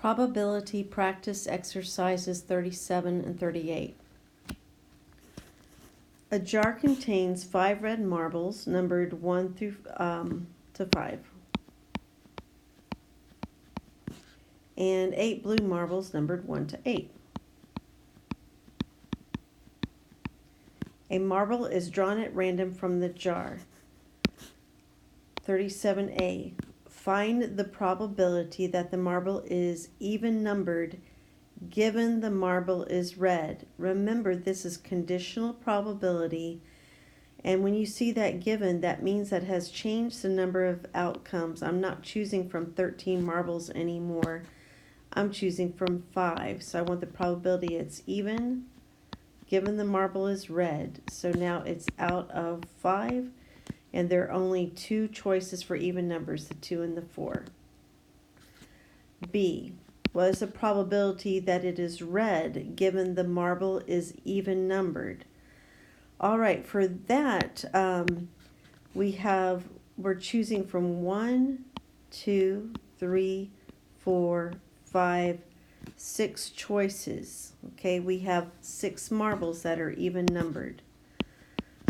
Probability practice exercises 37 and 38. A jar contains 5 red marbles numbered 1 through to 5 and 8 blue marbles numbered 1 to 8. A marble is drawn at random from the jar. 37A. Find the probability that the marble is even numbered given the marble is red. Remember, this is conditional probability, and when you see that given, that means that has changed the number of outcomes. I'm not choosing from 13 marbles anymore. I'm choosing from 5. So I want the probability it's even given the marble is red. So now it's out of 5. And there are only 2 choices for even numbers, the 2 and the 4. B. What is the probability that it is red given the marble is even numbered? All right, for that, we're choosing from 1, 2, 3, 4, 5, 6 choices. Okay, we have 6 marbles that are even numbered.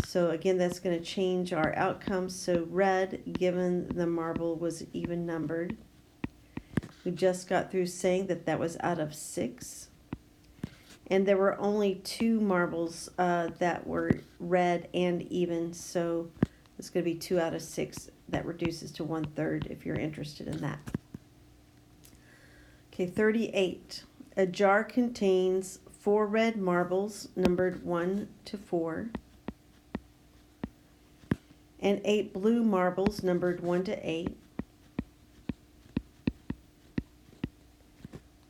So again, that's going to change our outcomes. So red, given the marble was even numbered. We just got through saying that that was out of 6. And there were only 2 marbles that were red and even. So it's going to be 2 out of 6. That reduces to 1/3 if you're interested in that. Okay, 38. A jar contains 4 red marbles numbered 1 to 4. And 8 blue marbles numbered 1 to 8.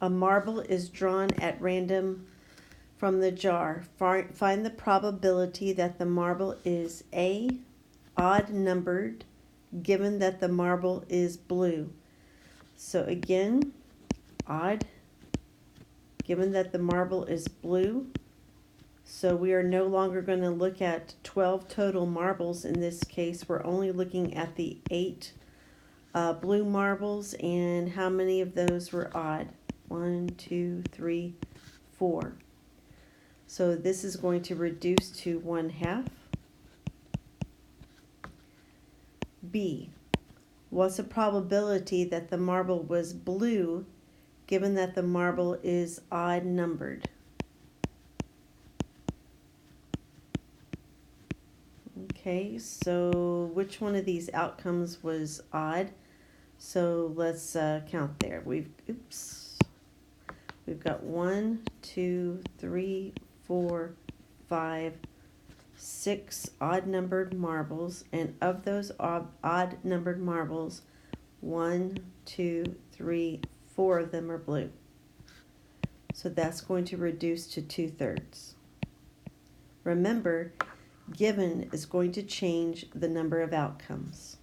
A marble is drawn at random from the jar. Find the probability that the marble is A, odd numbered, given that the marble is blue. So again, odd, given that the marble is blue. So we are no longer going to look at 12 total marbles. In this case, we're only looking at the 8 blue marbles, and how many of those were odd? 1, 2, 3, 4. So this is going to reduce to 1/2. B. What's the probability that the marble was blue given that the marble is odd numbered? Okay, so which one of these outcomes was odd? So let's count there. We've got 1, 2, 3, 4, 5, 6 odd numbered marbles, and of those odd numbered marbles, 1, 2, 3, 4 of them are blue. So that's going to reduce to 2/3. Remember, given is going to change the number of outcomes.